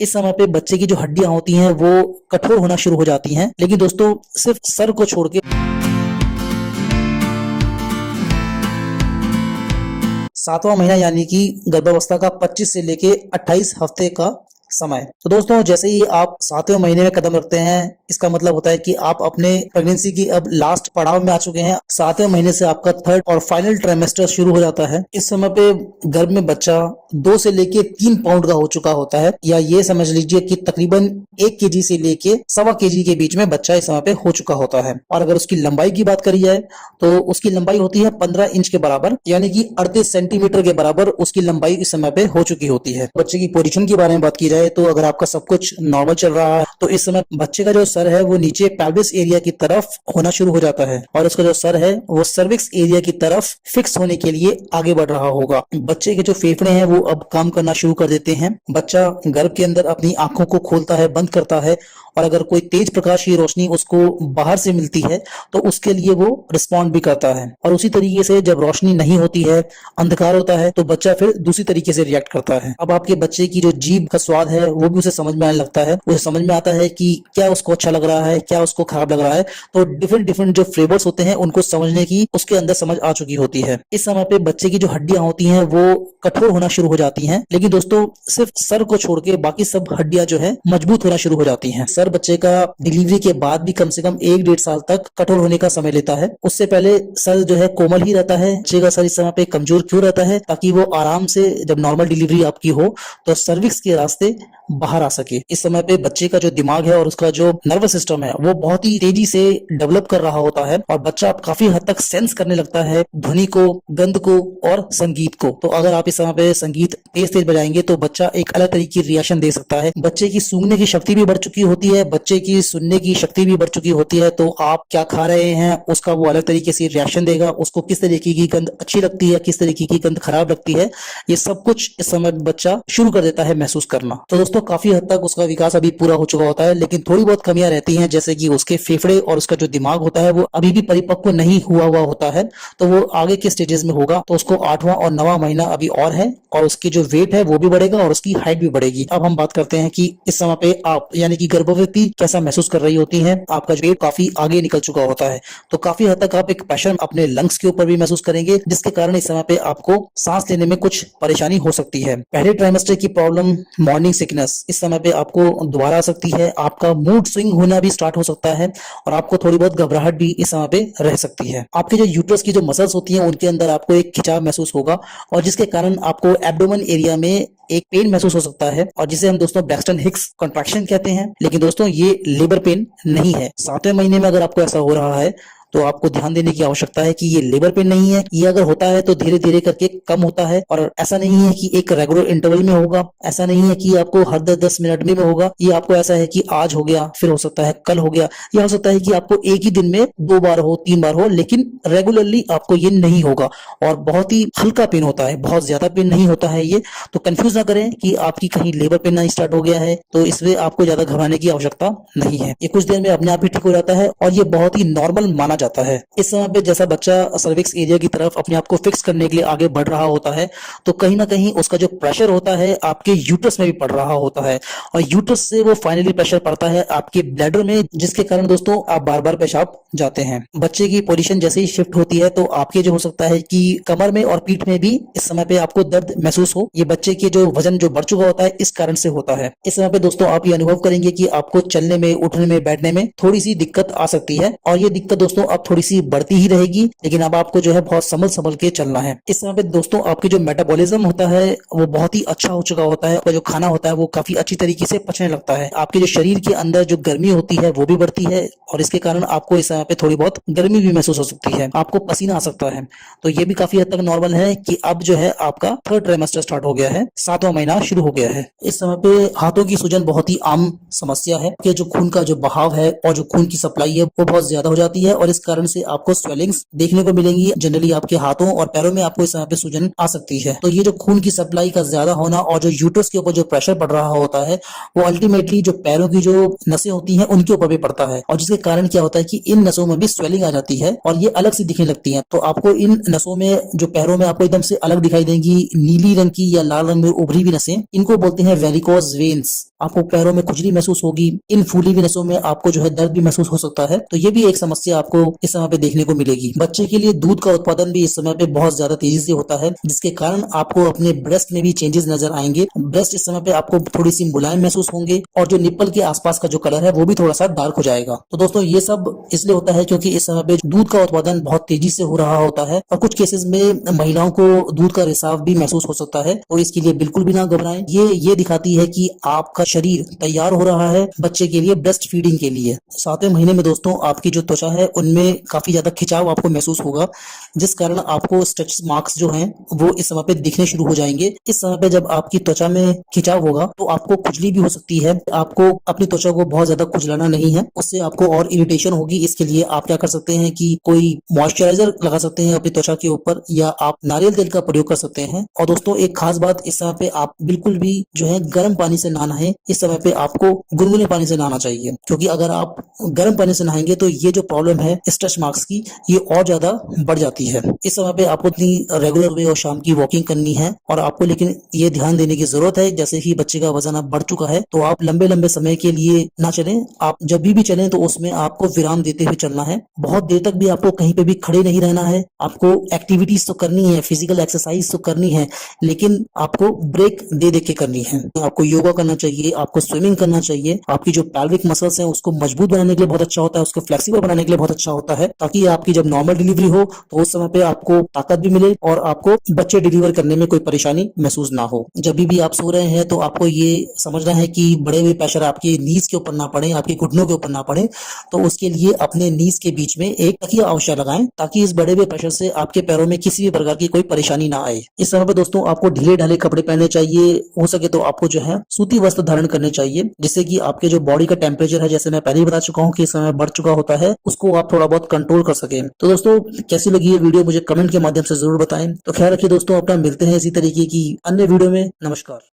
इस समय पे बच्चे की जो हड्डियां होती हैं वो कठोर होना शुरू हो जाती हैं। लेकिन दोस्तों सिर्फ सर को छोड़ के 7वां महीना यानी कि गर्भावस्था का 25 से लेके 28 हफ्ते का समय। तो दोस्तों जैसे ही आप 7वें महीने में कदम रखते हैं, इसका मतलब होता है कि आप अपने प्रेगनेंसी की अब लास्ट पड़ाव में आ चुके हैं। 7वें महीने से आपका थर्ड और फाइनल ट्राइमेस्टर शुरू हो जाता है। इस समय पे गर्भ में बच्चा 2 से लेके 3 पाउंड का हो चुका होता है, या ये समझ लीजिए कि तकरीबन 1 केजी से लेके 1.25 केजी के बीच में बच्चा इस समय पे हो चुका होता है। और अगर उसकी लंबाई की बात करी जाए तो उसकी लंबाई होती है 15 इंच के बराबर, यानी कि 38 सेंटीमीटर के बराबर उसकी लंबाई इस समय पे हो चुकी होती है। बच्चे की पोजीशन की बारे में बात की जाए तो अगर आपका सब कुछ नॉर्मल चल रहा है तो इस समय बच्चे का जो सर है वो नीचे पेल्विस एरिया की तरफ होना शुरू हो जाता है, और उसका जो सर है वो सर्विक्स एरिया की तरफ फिक्स होने के लिए आगे बढ़ रहा होगा। बच्चे के जो फेफड़े हैं वो अब काम करना शुरू कर देते हैं। बच्चा गर्भ के अंदर अपनी आंखों को खोलता है, बंद करता है, और अगर कोई तेज प्रकाश की रोशनी उसको बाहर से मिलती है तो उसके लिए वो रिस्पॉन्ड भी करता है। और उसी तरीके से जब रोशनी नहीं होती है, अंधकार होता है, तो बच्चा फिर दूसरी तरीके से रिएक्ट करता है। अब आपके बच्चे की जो जीभ का स्वाद है वो भी उसे समझ में आने लगता है। उसे समझ में आता है कि क्या उसको अच्छा लग रहा है, क्या उसको खराब लग रहा है। तो डिफरेंट डिफरेंट जो फ्लेवर्स होते हैं उनको समझने की उसके अंदर समझ आ चुकी होती है। इस समय पे बच्चे की जो हड्डियां होती हैं वो कठोर होना शुरू हो जाती हैं। लेकिन दोस्तों सिर्फ सर को छोड़ के बाकी सब हड्डियां जो है मजबूत होना शुरू हो जाती हैं। सर बच्चे का डिलीवरी के बाद भी कम से कम 1-1.5 साल तक कठोर होने का समय लेता है। उससे पहले सर जो है कोमल ही रहता है। बच्चे का सर इस समय पे कमजोर क्यों रहता है? ताकि वो आराम से जब नॉर्मल डिलीवरी आपकी हो तो सर्विक्स के रास्ते बाहर आ सके। इस समय पे बच्चे का जो दिमाग है और उसका जो नर्वस सिस्टम है वो बहुत ही तेजी से डेवलप कर रहा होता है, और बच्चा काफी हद तक सेंस करने लगता है ध्वनि को, गंध को और संगीत को। तो अगर आप इस समय पे संगीत तेज तेज बजाएंगे तो बच्चा एक अलग तरीके की रिएक्शन दे सकता है। बच्चे की सूंघने की शक्ति भी बढ़ चुकी होती है, बच्चे की सुनने की शक्ति भी बढ़ चुकी होती है। तो आप क्या खा रहे हैं उसका वो अलग तरीके से रिएक्शन देगा। उसको किस तरीके की गंध अच्छी लगती है, किस तरीके की गंध खराब लगती है, ये सब कुछ इस समय बच्चा शुरू कर देता है महसूस करना। तो दोस्तों काफी हद तक उसका विकास अभी पूरा हो चुका होता है, लेकिन थोड़ी बहुत कमियां रहती हैं, जैसे कि उसके फेफड़े और उसका जो दिमाग होता है वो अभी भी परिपक्व नहीं हुआ होता है। तो वो आगे के स्टेजेस में होगा। तो उसको 8वां और 9वां महीना अभी और है, और उसकी जो वेट है वो भी बढ़ेगा और उसकी हाइट भी बढ़ेगी। अब हम बात करते हैं कि इस समय पे आप यानी कि गर्भवती कैसा महसूस कर रही होती है। आपका वेट काफी आगे निकल चुका होता है, तो काफी हद तक आप एक प्रेशर अपने लंग्स के ऊपर भी महसूस करेंगे, जिसके कारण इस समय पे आपको सांस लेने में कुछ परेशानी हो सकती है। पहले ट्राइमेस्टर की प्रॉब्लम मॉर्निंग सिकनेस इस समय पे आपको दोबारा आ सकती है। आपका मूड स्विंग होना भी स्टार्ट हो सकता है, और आपको थोड़ी बहुत घबराहट भी इस समय पे रह सकती है। आपके जो यूट्रस की जो मसल्स होती हैं उनके अंदर आपको एक खिंचाव महसूस होगा, और जिसके कारण आपको एब्डोमेन एरिया में एक पेन महसूस हो सकता है, और जिसे हम दोस्तों ब्रैक्सटन हिक्स कॉन्ट्रैक्शन कहते हैं। लेकिन दोस्तों ये लेबर पेन नहीं है। 7वें महीने में अगर आपको ऐसा हो रहा है तो आपको ध्यान देने की आवश्यकता है कि ये लेबर पेन नहीं है। ये अगर होता है तो धीरे धीरे करके कम होता है, और ऐसा नहीं है कि एक रेगुलर इंटरवल में होगा। ऐसा नहीं है कि आपको हर 10-10 मिनट में होगा। ये आपको ऐसा है कि आज हो गया, फिर हो सकता है कल हो गया, या हो सकता है कि आपको एक ही दिन में 2 बार हो, 3 बार हो, लेकिन रेगुलरली आपको ये नहीं होगा। और बहुत ही हल्का पेन होता है, बहुत ज्यादा पेन नहीं होता है ये। तो कंफ्यूज ना करें कि आपकी कहीं लेबर पेन ना स्टार्ट हो गया है, तो इसमें आपको ज्यादा घबराने की आवश्यकता नहीं है। ये कुछ देर में अपने आप ही ठीक हो जाता है, और ये बहुत ही नॉर्मल माना जाता है। इस समय पे जैसा बच्चा सर्विक्स एरिया की तरफ अपने आप को फिक्स करने के लिए आगे बढ़ रहा होता है, तो कहीं ना कहीं उसका जो प्रेशर होता है आपके यूट्रस में भी पड़ रहा होता है, और यूट्रस से वो फाइनली प्रेशर पड़ता है आपके ब्लैडर में, जिसके कारण दोस्तों आप बार बार पेशाब जाते हैं। बच्चे की पोजीशन जैसे ही शिफ्ट होती है तो आपके जो हो सकता है कि कमर में और पीठ में भी इस समय पे आपको दर्द महसूस हो। ये बच्चे के जो वजन जो बढ़ चुका होता है इस कारण से होता है। इस समय पे दोस्तों आप ये अनुभव करेंगे कि आपको चलने में, उठने में, बैठने में थोड़ी सी दिक्कत आ सकती है, और ये दिक्कत दोस्तों अब थोड़ी सी बढ़ती ही रहेगी। लेकिन अब आपको जो है बहुत संभल के चलना है। इस समय पे दोस्तों आपकी जो मेटाबॉलिज्म होता है वो बहुत ही अच्छा हो चुका होता है। आपका जो खाना होता है वो काफी अच्छी तरीके से पचने लगता है। आपके जो शरीर के अंदर जो गर्मी होती है वो भी बढ़ती है, और इसके कारण आपको इस समय पे थोड़ी बहुत गर्मी भी महसूस हो सकती है, आपको पसीना आ सकता है। तो ये भी काफी हद तक नॉर्मल है कि अब जो है आपका थर्ड ट्राइमेस्टर स्टार्ट हो गया है, 7वां महीना शुरू हो गया है। इस समय पे हाथों की सूजन बहुत ही आम समस्या है कि जो खून का जो बहाव है और जो खून की सप्लाई है वो बहुत ज्यादा हो जाती है, और इसके कारण से आपको स्वेलिंग्स देखने को मिलेंगी। जनरली आपके हाथों और पैरों में आपको इस समय पे सूजन आ सकती है। तो ये जो खून की सप्लाई का ज्यादा होना और जो यूट्रस के ऊपर जो प्रेशर पड़ रहा होता है वो अल्टीमेटली जो पैरों की जो नसें होती हैं उनके ऊपर भी पड़ता है, और जिसके कारण क्या होता है कि इन नसों में भी स्वेलिंग आ जाती है और ये अलग से दिखने लगती है। तो आपको इन नसों में जो पैरों में आपको एकदम से अलग दिखाई देंगी, नीली रंग की या लाल रंग में उभरी हुई नसें, इनको बोलते हैं वेरिकोज वेन्स। आपको पैरों में खुजली महसूस होगी, इन फूली हुई नसों में आपको जो है दर्द भी महसूस हो सकता है। तो ये भी एक समस्या आपको इस समय पे देखने को मिलेगी। बच्चे के लिए दूध का उत्पादन भी इस समय पे बहुत ज्यादा तेजी से होता है, जिसके कारण आपको अपने ब्रेस्ट में भी चेंजेस नजर आएंगे। ब्रेस्ट इस समय पे आपको थोड़ी सी मुलायम महसूस होंगे और जो निप्पल के आसपास का जो कलर है वो भी थोड़ा सा डार्क हो जाएगा। तो दोस्तों ये सब इसलिए होता है क्योंकि इस समय पे दूध का उत्पादन बहुत तेजी से हो रहा होता है और कुछ केसेस में महिलाओं को दूध का रिसाव भी महसूस हो सकता है। तो इसके लिए बिल्कुल भी ना घबराएं। ये दिखाती है कि आपका शरीर तैयार हो रहा है बच्चे के लिए ब्रेस्ट फीडिंग के लिए। 7वें महीने में दोस्तों आपकी जो त्वचा है उनमें काफी ज्यादा खिंचाव आपको महसूस होगा, जिस कारण आपको स्ट्रेच मार्क्स जो हैं वो इस समय पे दिखने शुरू हो जाएंगे। इस समय पे जब आपकी त्वचा में खिंचाव होगा तो आपको खुजली भी हो सकती है। आपको अपनी त्वचा को बहुत ज्यादा खुजलाना नहीं है, उससे आपको और इरिटेशन होगी। इसके लिए आप क्या कर सकते हैं कि कोई मॉइस्चराइजर लगा सकते हैं अपनी त्वचा के ऊपर, या आप नारियल तेल का प्रयोग कर सकते हैं। और दोस्तों एक खास बात, इस समय पे आप बिल्कुल भी जो है गर्म पानी से ना नहाएं। इस समय पे आपको गुनगुने पानी से नहाना चाहिए, क्योंकि अगर आप गर्म पानी से नहाएंगे तो ये जो प्रॉब्लम है स्ट्रेच मार्क्स की, ये और ज्यादा बढ़ जाती है। इस समय पे आपको इतनी रेगुलर वे और शाम की वॉकिंग करनी है, और आपको लेकिन ये ध्यान देने की जरूरत है जैसे ही बच्चे का वजन अब बढ़ चुका है तो आप लंबे लंबे समय के लिए ना चलें। आप जब भी चलें तो उसमें आपको विराम देते हुए चलना है। बहुत देर तक भी आपको कहीं पे भी खड़े नहीं रहना है। आपको एक्टिविटीज तो करनी है, फिजिकल एक्सरसाइज तो करनी है, लेकिन आपको ब्रेक दे दे के करनी है। आपको योगा करना चाहिए, आपको स्विमिंग करना चाहिए। आपकी जो पैल्विक मसल्स हैं उसको मजबूत बनाने के लिए बहुत अच्छा होता है, उसको फ्लेक्सिबल बनाने के लिए बहुत अच्छा होता है, ताकि आपकी जब नॉर्मल डिलीवरी हो तो उस समय पे आपको ताकत भी मिले और आपको बच्चे डिलीवर करने में कोई परेशानी महसूस ना हो। जब भी आप सो रहे हैं तो आपको ये समझना है कि बड़े हुए प्रेशर आपके नीज के ऊपर ना पड़े, आपके घुटनों के ऊपर ना पड़े। तो उसके लिए अपने नीज के बीच में एक तकिया अवश्य लगाएं, ताकि इस बड़े हुए प्रेशर से आपके पैरों में किसी भी प्रकार की कोई परेशानी ना आए। इस समय पे दोस्तों आपको ढीले ढाले कपड़े पहनने चाहिए। हो सके तो आपको जो है सूती वस्त्र धारण करने चाहिए, जिससे कि आपके जो बॉडी का टेम्परेचर है, जैसे मैं पहले ही बता चुका हूँ कि इस समय बढ़ चुका होता है, उसको आप थोड़ा बहुत कंट्रोल कर सके। तो दोस्तों कैसी लगी ये वीडियो मुझे कमेंट के माध्यम से जरूर बताएं। तो ख्याल रखिए दोस्तों अपना, मिलते हैं इसी तरीके की अन्य वीडियो में। नमस्कार।